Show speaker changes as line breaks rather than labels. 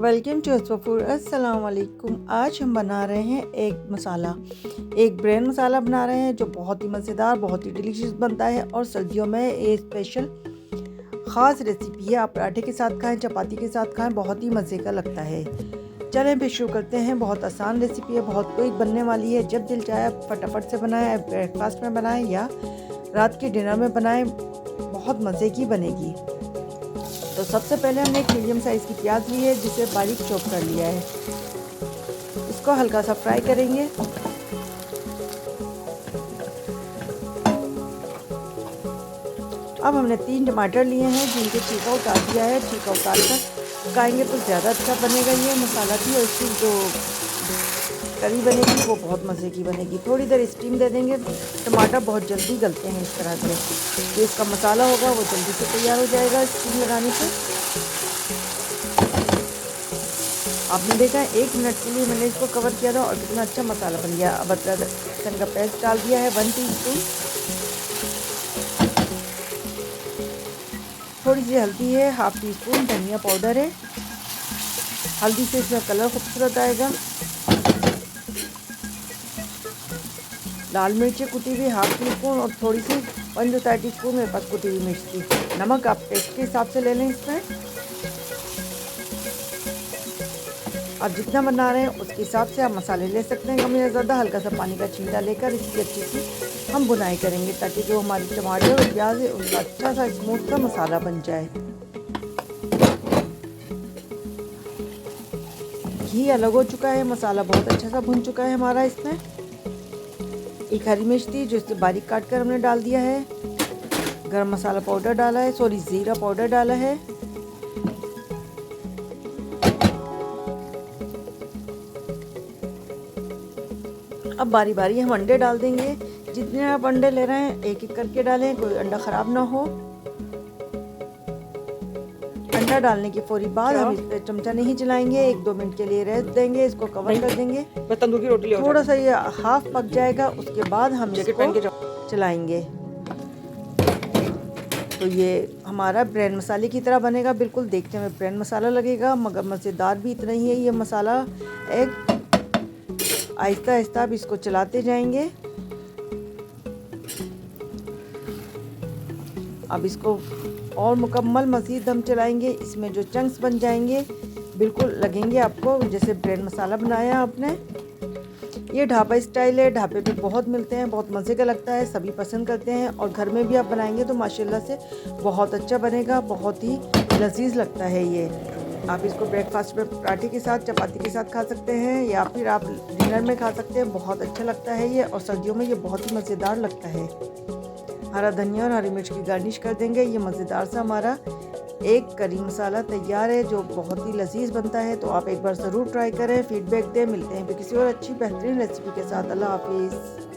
Welcome to food. अस्सलाम वालेकुम। आज हम बना रहे हैं एक ब्रेन मसाला बना रहे हैं जो बहुत ही मज़ेदार, बहुत ही डिलीशियस बनता है और सर्दियों में ये स्पेशल ख़ास रेसिपी है। आप पराठे के साथ खाएं, चपाती के साथ खाएं, बहुत ही मज़े का लगता है। चलें फिर शुरू करते हैं। बहुत आसान रेसिपी है, बहुत क्विक बनने वाली है। जब दिल चाहे आप फटाफट से बनाएं, ब्रेकफास्ट में बनाएं या रात के डिनर में बनाएं, बहुत मज़े की बनेगी। तो सबसे पहले हमने एक मीडियम साइज़ की प्याज ली है जिसे बारीक चॉप कर लिया है। इसको हल्का सा फ्राई करेंगे। अब हमने 3 टमाटर लिए हैं जिनके छिलका उतार दिया है। छिलका उतार कर पकाएंगे तो ज़्यादा अच्छा बनेगा ये मसाला भी, और इसकी जो करी बनेगी वो बहुत मज़े की बनेगी। थोड़ी देर स्टीम दे देंगे। टमाटर बहुत जल्दी गलते हैं इस तरह से, जो इसका मसाला होगा वो जल्दी से तैयार हो जाएगा स्टीम लगाने से। आपने देखा 1 मिनट के लिए मैंने इसको कवर किया था और कितना अच्छा मसाला बन गया। अब अदरक लहसुन का पेस्ट डाल दिया है 1 टीस्पून। थोड़ी सी हल्दी है, 1/2 टीस्पून धनिया पाउडर है। हल्दी से इसमें कलर खूबसूरत आएगा। लाल मिर्ची कुटी हुई 1/2 टीस्पून और थोड़ी सी 1 to 3 टीस्पून मेरे पास कुटी हुई मिर्च थी। नमक आप टेस्ट के हिसाब से ले लें। इसमें आप जितना बना रहे हैं उसके हिसाब से आप मसाले ले सकते हैं, कम या ज़्यादा। हल्का सा पानी का छींटा लेकर इसकी अच्छी सी हम बुनाई करेंगे ताकि जो हमारी टमाटर और प्याज है उसका अच्छा सा स्मूथ सा मसाला बन जाए। घी अलग हो चुका है, मसाला बहुत अच्छा सा भुन चुका है हमारा। इसमें एक हरी मिर्च थी जो इसे बारीक काट कर हमने डाल दिया है। गरम मसाला पाउडर डाला है, ज़ीरा पाउडर डाला है। अब बारी बारी हम अंडे डाल देंगे। जितने आप अंडे ले रहे हैं एक एक करके डालें, कोई अंडा ख़राब ना हो। अंडा डालने के फौरी बाद हम इस पर चमचा नहीं चलाएंगे, 1-2 मिनट के लिए रेस्ट देंगे। इसको कवर कर देंगे।
तंदूर की रोटी
थोड़ा सा ये हाफ पक जाएगा, उसके बाद हम इसको चलाएंगे। तो ये हमारा ब्रेन मसाले की तरह बनेगा, बिल्कुल देखने में ब्रेन मसाला लगेगा मगर मज़ेदार भी इतना ही है ये मसाला। आहिस्ता आहिस्ता आप इसको चलाते जाएंगे। अब इसको और मुकम्मल मज़ीद हम चलाएंगे। इसमें जो चंक्स बन जाएंगे बिल्कुल लगेंगे आपको जैसे ब्रेड मसाला बनाया आपने। ये ढाबा स्टाइल है, ढाबे पे बहुत मिलते हैं, बहुत मज़े का लगता है, सभी पसंद करते हैं। और घर में भी आप बनाएंगे तो माशाल्लाह से बहुत अच्छा बनेगा, बहुत ही लजीज लगता है ये। आप इसको ब्रेकफास्ट में पराठे के साथ, चपाती के साथ खा सकते हैं या फिर आप डिनर में खा सकते हैं। बहुत अच्छा लगता है ये और सर्दियों में ये बहुत ही मज़ेदार लगता है। हरा धनिया और हरी मिर्च की गार्निश कर देंगे। ये मज़ेदार सा हमारा एक करी मसाला तैयार है जो बहुत ही लजीज बनता है। तो आप एक बार ज़रूर ट्राई करें, फीडबैक दें। मिलते हैं फिर किसी और अच्छी बेहतरीन रेसिपी के साथ। अल्लाह हाफिज़।